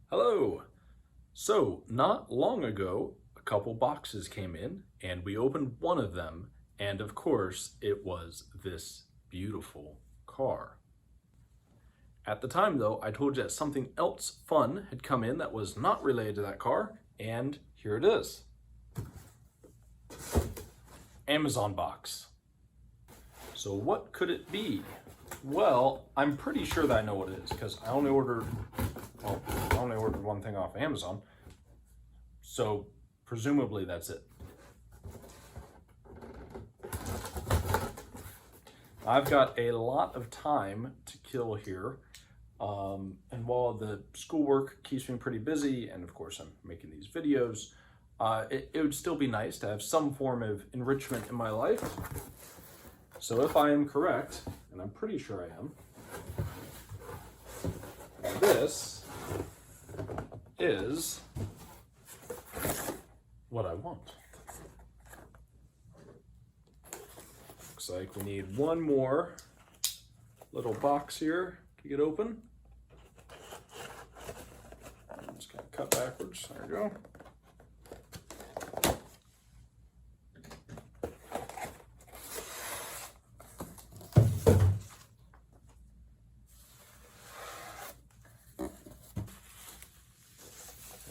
Hello! So, not long ago, a couple boxes came in and we opened one of them, and of course it was this beautiful car. At the time though, I told you that something else fun had come in that was not related to that car, and here it is. Amazon box. So what could it be? Well, I'm pretty sure that I know what it is because I only ordered one thing off Amazon. So presumably that's it. I've got a lot of time to kill here. And while the schoolwork keeps me pretty busy, and of course I'm making these videos, it would still be nice to have some form of enrichment in my life. So if I am correct, and I'm pretty sure I am, this is what I want. Looks like we need one more little box here to get open. I'm just gonna cut backwards, there we go.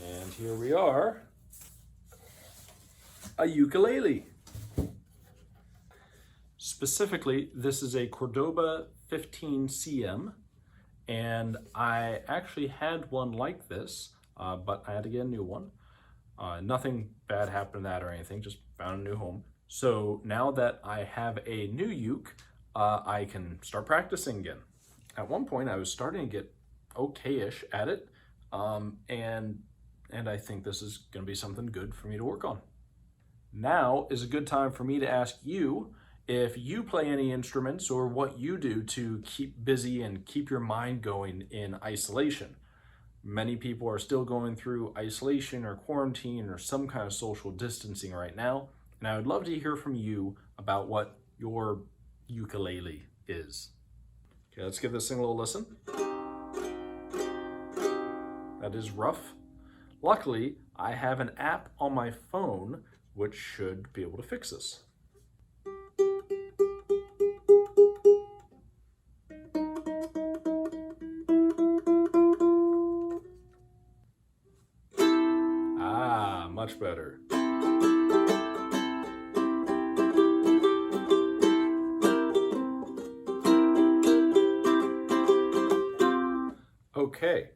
And here we are, a ukulele. Specifically, this is a Cordoba 15cm, and I actually had one like this, but I had to get a new one. Nothing bad happened to that or anything, just found a new home. So now that I have a new uke, I can start practicing again. At one point, I was starting to get okay-ish at it, and I think this is going to be something good for me to work on. Now is a good time for me to ask you if you play any instruments or what you do to keep busy and keep your mind going in isolation. Many people are still going through isolation or quarantine or some kind of social distancing right now, and I would love to hear from you about what your ukulele is. Okay, let's give this thing a little listen. That is rough. Luckily, I have an app on my phone which should be able to fix this. Ah, much better. Okay.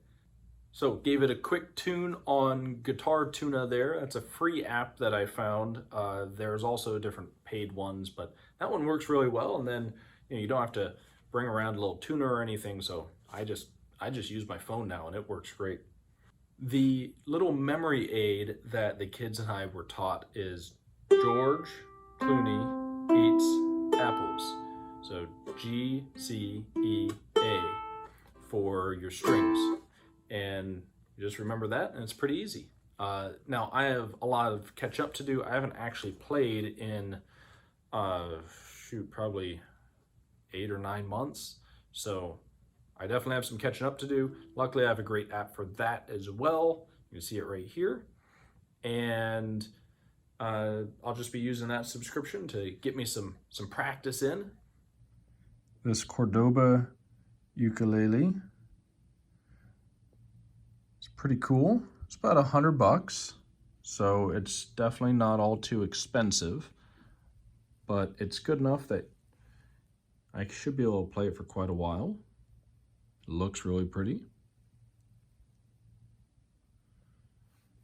So gave it a quick tune on Guitar Tuna there. That's a free app that I found. There's also different paid ones, but that one works really well. And then you don't have to bring around a little tuner or anything. So I just use my phone now and it works great. The little memory aid that the kids and I were taught is George Clooney eats apples. So G-C-E-A for your strings. And you just remember that, and it's pretty easy. Now, I have a lot of catch up to do. I haven't actually played in, probably 8 or 9 months. So I definitely have some catching up to do. Luckily, I have a great app for that as well. You can see it right here. And I'll just be using that subscription to get me some practice in. This Cordoba ukulele. Pretty cool. It's about $100, so it's definitely not all too expensive, but it's good enough that I should be able to play it for quite a while. It looks really pretty.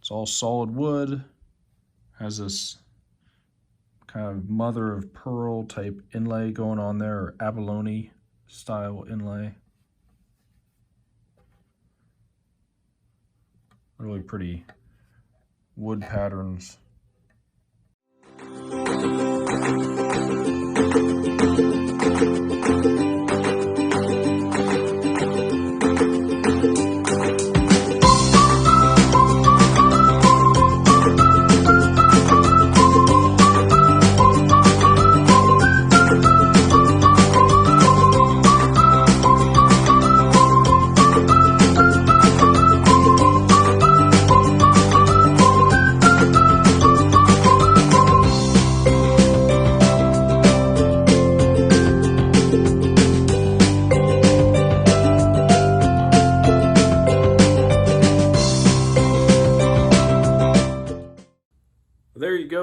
It's all solid wood, has this kind of mother of pearl type inlay going on there, or abalone style inlay. Really pretty wood patterns.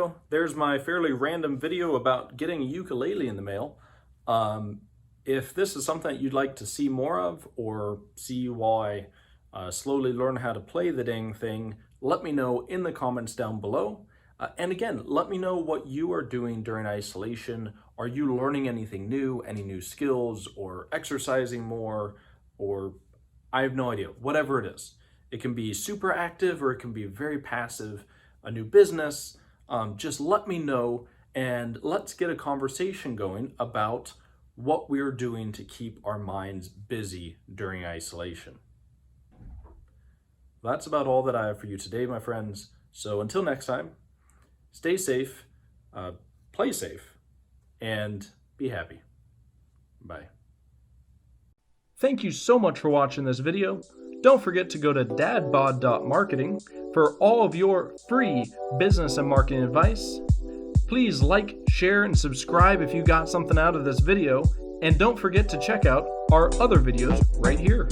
go. There's my fairly random video about getting a ukulele in the mail. If this is something that you'd like to see more of, or see while I slowly learn how to play the dang thing, let me know in the comments down below. And again, let me know what you are doing during isolation. Are you learning anything new, any new skills, or exercising more, or I have no idea, whatever it is. It can be super active or it can be very passive, a new business. Just let me know and let's get a conversation going about what we're doing to keep our minds busy during isolation. That's about all that I have for you today, my friends. So until next time, stay safe, play safe, and be happy. Bye. Thank you so much for watching this video. Don't forget to go to dadbod.marketing for all of your free business and marketing advice. Please like, share, and subscribe if you got something out of this video. And don't forget to check out our other videos right here.